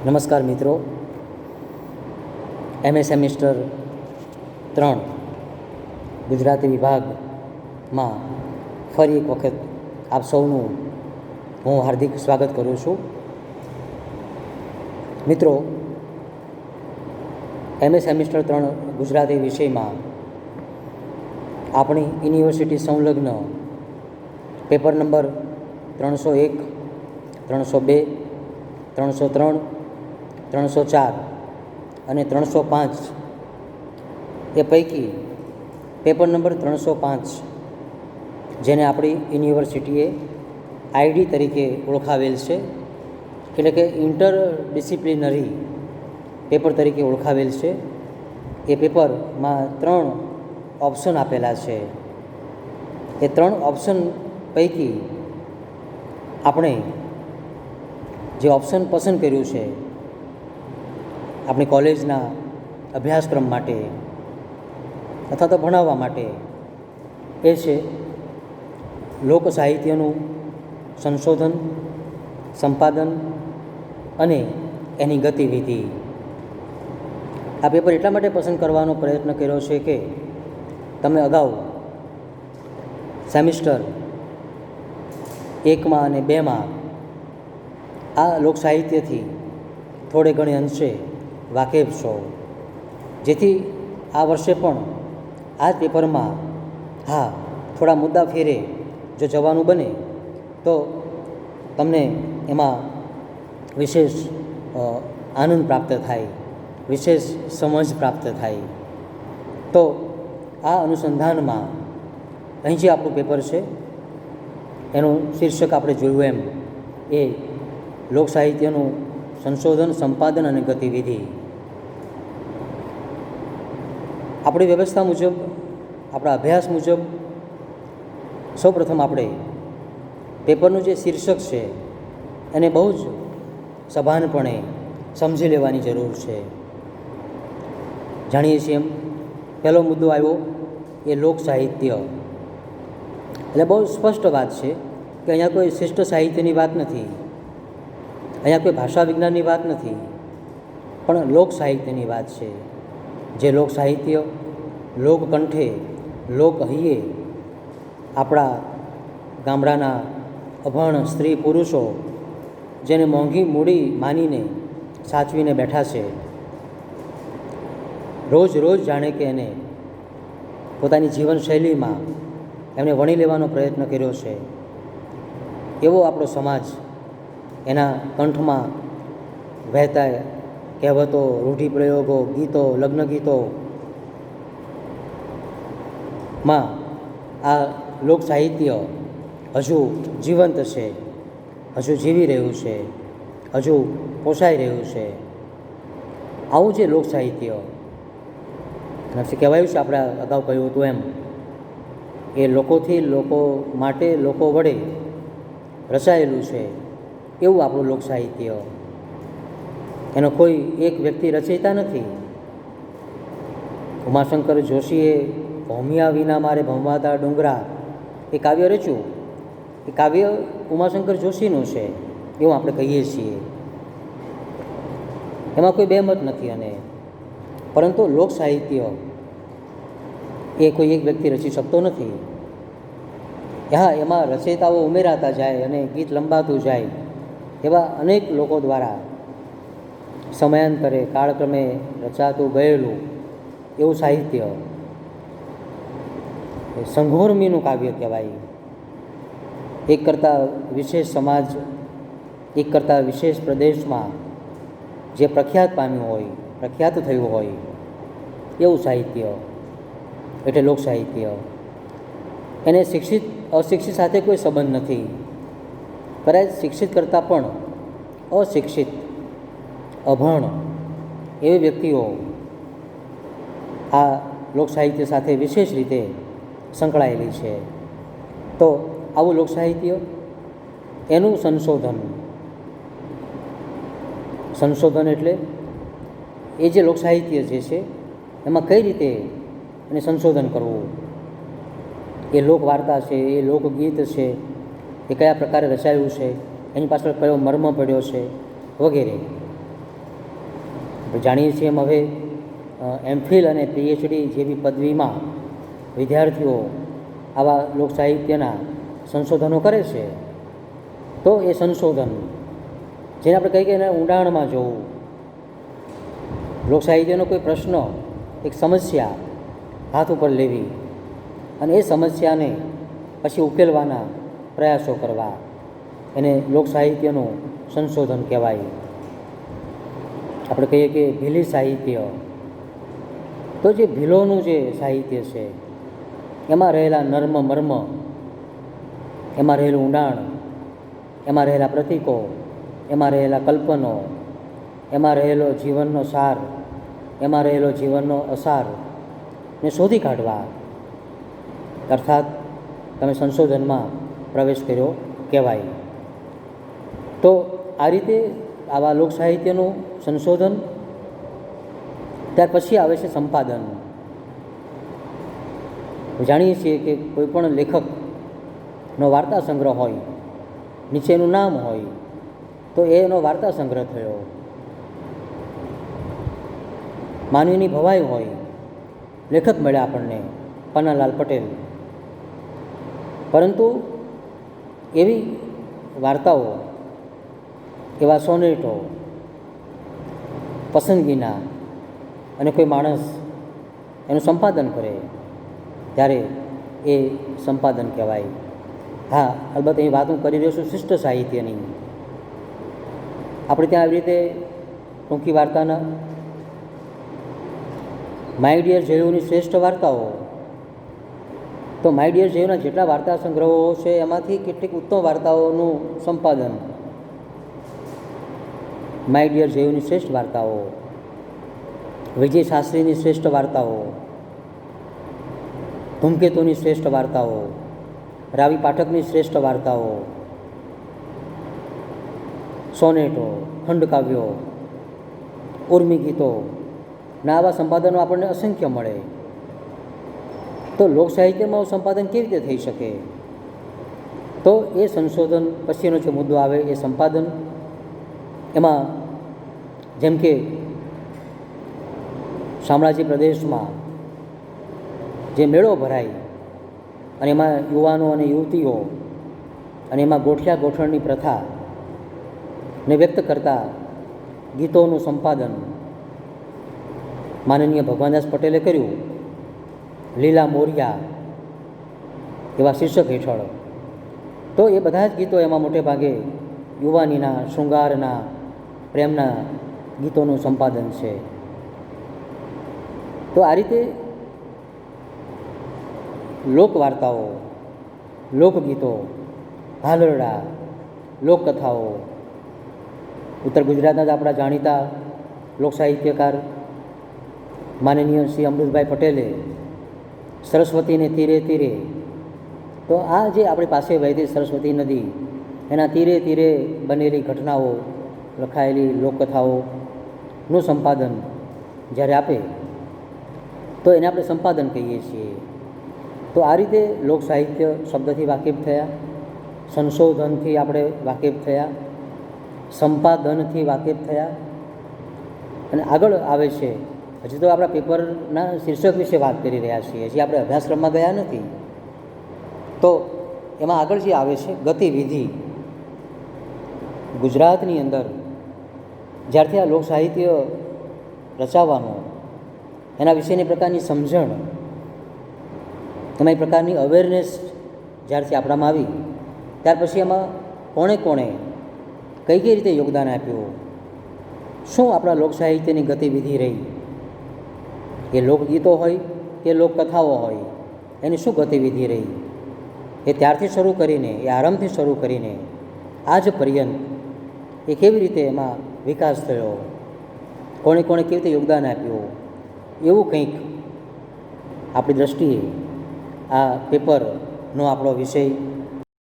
નમસ્કાર મિત્રો, MA semester 3 Gujarati વિભાગમાં ફરી એક વખત આપ સૌનું હું હાર્દિક સ્વાગત કરું છું. મિત્રો, એમએ સેમિસ્ટર 3 ગુજરાતી વિષયમાં આપણી યુનિવર્સિટી સંલગ્ન પેપર નંબર 301, 302, 303, 304 અને 305 એ પૈકી પેપર નંબર 305, જેને આપણી યુનિવર્સિટીએ આઈડી તરીકે ઓળખાવેલ છે, એટલે કે ઇન્ટર ડિસિપ્લિનરી પેપર તરીકે ઓળખાવેલ છે, એ પેપરમાં 3 ઓપ્શન આપેલા છે. એ 3 ઓપ્શન પૈકી આપણે જે ઓપ્શન પસંદ કર્યું છે આપણી કોલેજના અભ્યાસક્રમ માટે અથવા તો ભણાવવા માટે, એ છે લોક સાહિત્યનું સંશોધન, સંપાદન અને એની ગતિવિધિ. આ પેપર એટલા માટે પસંદ કરવાનો પ્રયત્ન કર્યો છે કે તમે અગાઉ સેમિસ્ટર 1માં અને 2માં આ લોક સાહિત્યથી થોડે ઘણે અંશે વાકેફ છો, જેથી આ વર્ષે પણ આ જ પેપરમાં થોડા મુદ્દા ફેરે જો જવાનું બને તો તમને એમાં વિશેષ આનંદ પ્રાપ્ત થાય, વિશેષ સમજ પ્રાપ્ત થાય. તો આ અનુસંધાનમાં અહીં જે આપણું પેપર છે એનું શીર્ષક આપણે જોયું એમ એ લોક સાહિત્યનું સંશોધન, સંપાદન અને ગતિવિધિ. આપણી વ્યવસ્થા મુજબ, આપણા અભ્યાસ મુજબ સૌપ્રથમ આપણે પેપરનું જે શીર્ષક છે એને બહુ જ સભાનપણે સમજી લેવાની જરૂર છે. જાણીએ છીએ એમ પહેલો મુદ્દો આવ્યો એ લોક સાહિત્ય. એટલે બહુ સ્પષ્ટ વાત છે કે અહીંયા કોઈ શિષ્ટ સાહિત્યની વાત નથી, અહીંયા કોઈ ભાષા વિજ્ઞાનની વાત નથી, પણ લોક સાહિત્યની વાત છે. જે લોક સાહિત્ય લોકકંઠે, લોકહૈયે આપણા ગામડાના અભણ સ્ત્રી પુરુષો જેને મોંઘી મૂડી માનીને સાચવીને બેઠા છે, રોજ રોજ જાણે કે એને પોતાની જીવનશૈલીમાં એમને વણી લેવાનો પ્રયત્ન કર્યો છે, એવો આપણો સમાજ એના કંઠમાં વહેતા કહેવતો, રૂઢિપ્રયોગો, ગીતો, લગ્ન ગીતોમાં આ લોક સાહિત્ય હજુ જીવંત છે, હજુ જીવી રહ્યું છે, હજુ પોષાઈ રહ્યું છે. આવું જે લોક સાહિત્ય કહેવાયું છે, આપણે અગાઉ કહ્યું હતું એમ, એ લોકોથી, લોકો માટે, લોકો વડે રચાયેલું છે એવું આપણું લોક સાહિત્ય. એનો કોઈ એક વ્યક્તિ રચયિતા નથી. ઉમાશંકર જોશીએ ભૌમિયા વિના મારે ભમવાતા ડુંગરા એ કાવ્ય રચ્યું, એ કાવ્ય ઉમાશંકર જોશીનું છે એવું આપણે કહીએ છીએ. એમાં કોઈ બેમત નથી. અને પરંતુ લોક સાહિત્ય એ કોઈ એક વ્યક્તિ રચી શકતો નથી. એમાં રચયિતાઓ ઉમેરાતા જાય અને ગીત લંબાતું જાય, એવા અનેક લોકો દ્વારા સમયાંતરે, કાળક્રમે રચાતું ગયેલું એવું સાહિત્ય સંઘોર્મીનું કાવ્ય કહેવાય. એક કરતાં વિશેષ સમાજ, એક કરતાં વિશેષ પ્રદેશમાં જે પ્રખ્યાત પામ્યું હોય, પ્રખ્યાત થયું હોય એવું સાહિત્ય એટલે લોક સાહિત્ય. એને શિક્ષિત અશિક્ષિત સાથે કોઈ સંબંધ નથી. કદાચ શિક્ષિત કરતાં પણ અશિક્ષિત, અભણ એવી વ્યક્તિઓ આ લોક સાહિત્ય સાથે વિશેષ રીતે સંકળાયેલી છે. તો આવું લોક સાહિત્ય, એનું સંશોધન એટલે એ જે લોક સાહિત્ય જે છે એમાં કઈ રીતે એને સંશોધન કરવું, એ લોકવાર્તા છે, એ લોકગીત છે, એ કયા પ્રકારે રચાયું છે, એની પાછળ કયો મર્મ પડ્યો છે વગેરે. જાણીએ છીએ એમ હવે એમફિલ અને પીએચડી જેવી પદવીમાં વિદ્યાર્થીઓ આવા લોકસાહિત્યના સંશોધનો કરે છે. તો એ સંશોધન જેને આપણે કહીએ કે એના ઊંડાણમાં જોવું, લોકસાહિત્યનો કોઈ પ્રશ્ન, એક સમસ્યા હાથ ઉપર લેવી અને એ સમસ્યાને પછી ઉકેલવાના પ્રયાસો કરવા, એને લોકસાહિત્યનું સંશોધન કહેવાય. આપણે કહીએ કે ભીલી સાહિત્ય, તો જે ભીલોનું જે સાહિત્ય છે એમાં રહેલા નર્મ મર્મ, એમાં રહેલું ઊંડાણ, એમાં રહેલા પ્રતીકો, એમાં રહેલા કલ્પનો, એમાં રહેલો જીવનનો સાર, એમાં રહેલો જીવનનો અસાર ને શોધી કાઢવા, અર્થાત તમે સંશોધનમાં પ્રવેશ કર્યો કહેવાય. તો આ રીતે આવા લોકસાહિત્યનું સંશોધન. ત્યાર પછી આવે છે સંપાદન. જાણીએ છીએ કે કોઈ પણ લેખકનો વાર્તા સંગ્રહ હોય, નીચેનું નામ હોય તો એનો વાર્તા સંગ્રહ થયો. માનવીની ભવાઈ હોય, લેખક મળ્યા આપણને પન્નાલાલ પટેલ, પરંતુ એવી વાર્તાઓ, એવા સોનેટો પસંદગીના અને કોઈ માણસ એનું સંપાદન કરે ત્યારે એ સંપાદન કહેવાય. હા, અલબત્ત એ વાત હું કરી રહ્યો છું શિષ્ટ સાહિત્યની. આપણે ત્યાં આવી રીતે ટૂંકી વાર્તાના માય ડિયર જયુની શ્રેષ્ઠ વાર્તાઓ, તો માય ડિયર જયુના જેટલા વાર્તા સંગ્રહો છે એમાંથી કેટલીક ઉત્તમ વાર્તાઓનું સંપાદન. માય ડિયર જયુની શ્રેષ્ઠ વાર્તાઓ, વિજય શાસ્ત્રીની શ્રેષ્ઠ વાર્તાઓ, ધૂમકેતુની શ્રેષ્ઠ વાર્તાઓ, રાવી પાઠકની શ્રેષ્ઠ વાર્તાઓ, સોનેટો, ખંડકાવ્યો, ઉર્મી ગીતો ના આવા સંપાદનો આપણને અસંખ્ય મળે. તો લોકસાહિત્યમાં સંપાદન કેવી રીતે થઈ શકે? તો એ સંશોધન પછીનો જે મુદ્દો આવે એ સંપાદન. એમાં જેમ કે શામળાજી પ્રદેશમાં જે મેળો ભરાય અને એમાં યુવાનો અને યુવતીઓ અને એમાં ગોઠિયા ગોઠણની પ્રથાને વ્યક્ત કરતા ગીતોનું સંપાદન માનનીય ભગવાનદાસ પટેલે કર્યું. લીલા મોરિયા એવા શીર્ષક હેઠળ. તો એ બધા જ ગીતો એમાં મોટે ભાગે યુવાનીના, શૃંગારના, પ્રેમના ગીતોનું સંપાદન છે. તો આ રીતે લોકવાર્તાઓ, લોકગીતો, ભાલરડા, લોકકથાઓ, ઉત્તર ગુજરાતના જ આપણા જાણીતા લોકસાહિત્યકાર માનનીય શ્રી અમૃતભાઈ પટેલે સરસ્વતીને તીરે તીરે, તો આ જે આપણી પાસે વહેતી સરસ્વતી નદી એના તીરે તીરે બનેલી ઘટનાઓ, લખાયેલી લોકકથાઓનું સંપાદન જ્યારે આપે તો એને આપણે સંપાદન કહીએ છીએ. તો આ રીતે લોકસાહિત્ય શબ્દથી વાકેફ થયા, સંશોધનથી આપણે વાકેફ થયા, સંપાદનથી વાકેફ થયા અને આગળ આવે છે. હજી તો આપણા પેપરના શીર્ષક વિશે વાત કરી રહ્યા છીએ, હજી આપણે અભ્યાસક્રમમાં ગયા નથી. તો એમાં આગળ જે આવે છે ગતિવિધિ. ગુજરાતની અંદર જ્યારથી આ લોકસાહિત્ય રચાવાનું, એના વિશેની પ્રકારની સમજણ, એમાં એ પ્રકારની અવેરનેસ જ્યારથી આપણામાં આવી, ત્યાર પછી એમાં કોણે કોણે કઈ કઈ રીતે યોગદાન આપ્યું, શું આપણા લોકસાહિત્યની ગતિવિધિ રહી, એ લોકગીતો હોય કે લોકકથાઓ હોય, એની શું ગતિવિધિ રહી, એ ત્યારથી શરૂ કરીને, એ આરંભથી શરૂ કરીને આજ પર્યંત એ કેવી રીતે એમાં વિકાસ થયો, કોણે કોણે કેવી રીતે યોગદાન આપ્યું, એવું કંઈક આપણી દૃષ્ટિએ આ પેપરનો આપણો વિષય